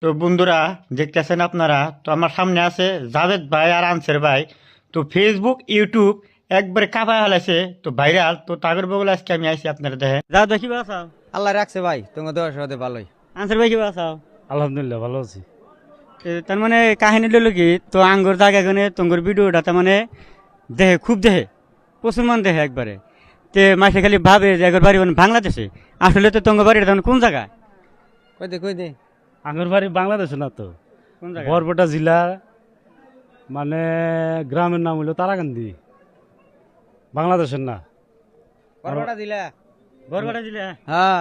তো বন্ধুরা দেখতেছেন আপনারা, তো আমার সামনে আছে জাভেদ ভাই আর আনসার ভাই। তো ফেসবুক ইউটিউব একবারে কাঁপায় হালাইছে, তো ভাইরাল। তো তাগর বগলে আজকে আমি আইছি আপনারা দেখেন। জাভেদ ভাই কি আছাও? আল্লাহ রাখছে ভাই, তোমার দেওয়ার সাথে ভালোই। আনসার ভাই কি আছাও? আলহামদুলিল্লাহ ভালো আছি। তার মানে কাহিনী লইল কি, তো আঙ্গুর জায়গা গনে তোমার ভিডিওটা তার মানে দেহে খুব দেহে প্রচুর মান দেহে একবারে। তে মাসে খালি ভাবে যে একবার বাড়ি মানে বাংলাদেশে, আসলে তো তোমার বাড়িটা তখন কোন জায়গায়? কই দে আঙ্গুর বাড়ি বাংলাদেশে না তো, কোন জায়গায়? বরপেটা জেলা, মানে গ্রামের নাম হলো তারাকান্দি, বাংলাদেশের না। বরবাটা দিলা? বরবাটা দিলে? হ্যাঁ,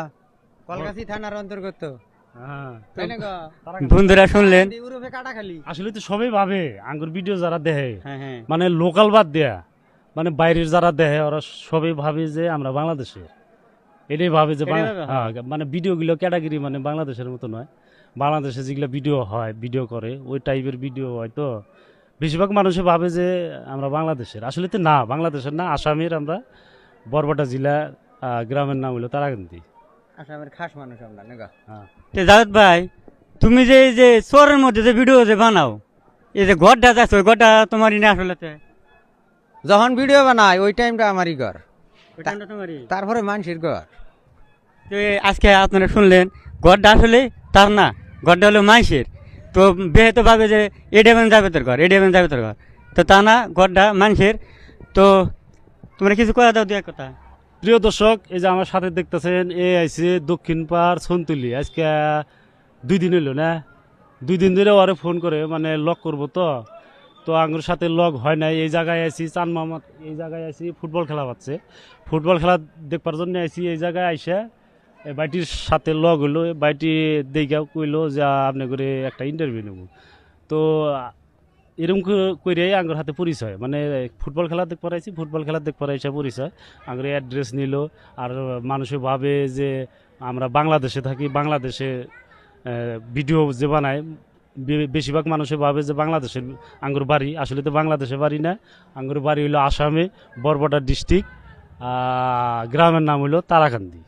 কলকাতা থানার অন্তর্গত। হ্যাঁ, তাই না গো? বন্ধুরা শুনলেন? ইউরোপে কাটা খালি। আসলে তো সবাই ভাবে আঙ্গুর ভিডিও যারা দেখে, হ্যাঁ হ্যাঁ, মানে লোকাল বাদ দেয়া, মানে বাইরের যারা দেখে ওরা সবাই ভাবে যে আমরা বাংলাদেশের। এটাই ভাবে যে এটাই ভাবে, হ্যাঁ, মানে ভিডিওগুলো ক্যাটাগরি মানে বাংলাদেশের মতো নয়। বাংলাদেশে যেগুলো ভিডিও হয়, ভিডিও করে ওই টাইপের ভিডিও হয়। তো বেশিরভাগ মানুষে ভাবে যে আমরা বাংলাদেশের, আসলে তো না, বাংলাদেশের না, আসামের। আমরা বরপেটা জেলা, গ্রামের নাম হলো তারাকান্দি। আসামের খাস মানুষ আমরা না গো? হ্যাঁ, তো জাভেদ ভাই, তুমি যে এই যে চরের মধ্যে যে ভিডিও যে বানাও, এই যে ঘরটা যাচ্ছে ওই ঘরটা তোমারই না আসলে? যখন ভিডিও বানাই ওই টাইমটা আমারই ঘর, ওইখানটা তোমারই। তারপরে মানুষের ঘর। তো এই আজকে আপনারা শুনলেন, ঘরটা আসলে তার না, ঘরটা হলো মাইসের। তো বেহে তো ভাবে যে এডেবেন যাবে তোর ঘর, এডেবেন যাবে তোর ঘর, তো তা না, ঘরটা মানুষের। তো তোমরা কিছু কথা দাও, দু এক কথা। প্রিয় দর্শক, এই যে আমার সাথে দেখতেছেন, এ আইসে দক্ষিণ পাড় সন্তুলি। আজকে 2 দিন হইলো না, 2 দিন ধরে ওরে ফোন করে মানে লক করবো। তো তো আঙ্গুর সাথে লগ হয় নাই। এই জায়গায় আইসি চান মামাত, এই জায়গায় আইসি ফুটবল খেলা পাচ্ছে, ফুটবল খেলা দেখবার জন্য আইসি। এই জায়গায় আইসা এই বাইটির সাথে লগ হইলো। এই বাইটি দেখা কইলো যে আপনি করে একটা ইন্টারভিউ নেব। তো এরকম করে আঙ্গুর হাতে পরিচয়, মানে ফুটবল খেলা দেখ পড়াইছি, ফুটবল খেলা দেখ পড়াইছে পরিচয়। আঙ্গুর অ্যাড্রেস নিল। আর মানুষে ভাবে যে আমরা বাংলাদেশে থাকি, বাংলাদেশে ভিডিও যে বানায়, বেশিরভাগ মানুষে ভাবে যে বাংলাদেশের আঙ্গুর বাড়ি, আসলে তো বাংলাদেশে বাড়ি না। আঙ্গুর বাড়ি হইলো আসামে, বরপেটা ডিস্ট্রিক্ট, গ্রামের নাম হইলো তারাকান্দি।